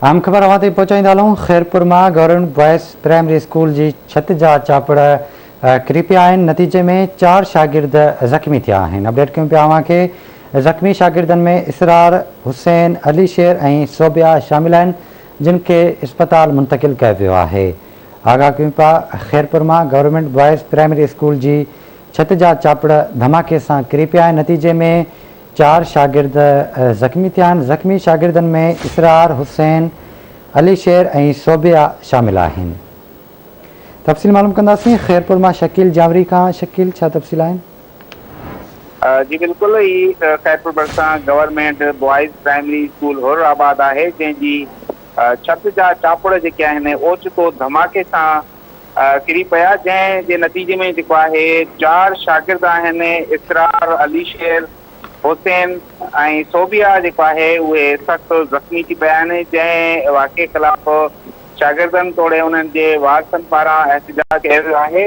आम ख़बर अवां ताईं पहुचाईंदा हलूं। ख़ैरपुर मां गवर्नमेंट बॉयज़ प्राइमरी स्कूल जी छत जा चापड़ किरी पिया आहिनि। नतीजे में 4 शागिर्द ज़ख़्मी थिया आहिनि। अपडेट कयूं पिया अवां खे। ज़ख़्मी शागिर्दनि में इसरार, हुसैन, अली शेर ऐं सोबिया शामिल आहिनि, जिन खे इस्पताल मुंतक़िल कयो वियो आहे। आगाह कयूं पिया, ख़ैरपुर मां गवर्नमेंट बॉयज़ प्राइमरी स्कूल जी छत जा चापड़ धमाके सां किरी पिया आहिनि। नतीजे में 4 शागिर्द ज़ख़्मी थिया आहिनि। ज़ख़्मी शागिर्दनि में इसरार, हुसैन, अली शेर ऐं सोबिया शामिल आहिनि। तफ़सील मालूम कंदासीं ख़ैरपुर मां शकील जावरी खां। शकील, छा तफ़सील आहिनि? जी बिल्कुल, ही ख़ैरपुर भरिसां गवर्नमेंट बॉयज़ प्राइमरी स्कूल हुर्राबाद आहे, जंहिंजी छत जा चापड़ जेके आहिनि ओचितो धमाके सां किरी पिया, जंहिं नतीजे में जेको आहे 4 शागिर्द आहिनि, इसरार, अली शेर, हुसैन ऐं सोबिया जेको आहे उहे सख़्तु ज़ख़्मी थी पिया आहिनि। जंहिं वाक़े ख़िलाफ़ शागिर्दनि तोड़े उन्हनि जे वारसनि पारां एहतिजाज कयो वियो आहे।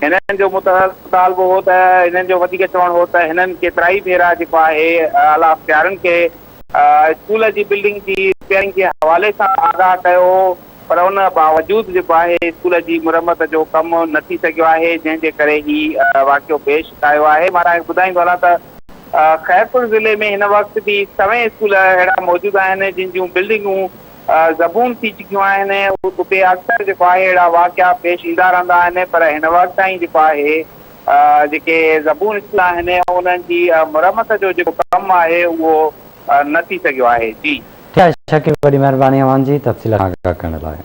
हिननि जो मुतालबो हो त हिननि जो वधीक चवणु हो त हिननि केतिराई भेरा जेको आहे आला अख़्तियारनि खे स्कूल जी बिल्डिंग जी रिपेयरिंग जे हवाले सां आगाह कयो हो, पर उन बावजूदि जेको आहे स्कूल जी मुरमत जो कमु न थी सघियो आहे, जंहिंजे करे ही वाक़ियो पेश आयो आहे। मां तव्हांखे ॿुधाईंदो हलां त ख़ैरपुर ज़िले में हिन वक़्तु बि 7 स्कूल अहिड़ा मौजूदु आहिनि जिन जूं बिल्डिंगूं ज़बून थी चुकियूं आहिनि। उते अक्सर जेको आहे अहिड़ा वाक़िया पेश ईंदा रहंदा आहिनि, पर हिन वक़्त ताईं जेको आहे जेके ज़बून स्कूल आहिनि उन्हनि जी मुरमत जो जेको कमु आहे उहो न थी सघियो आहे। जी शकील, वॾी महिरबानी अवां जी तफ़सील करण लाइ।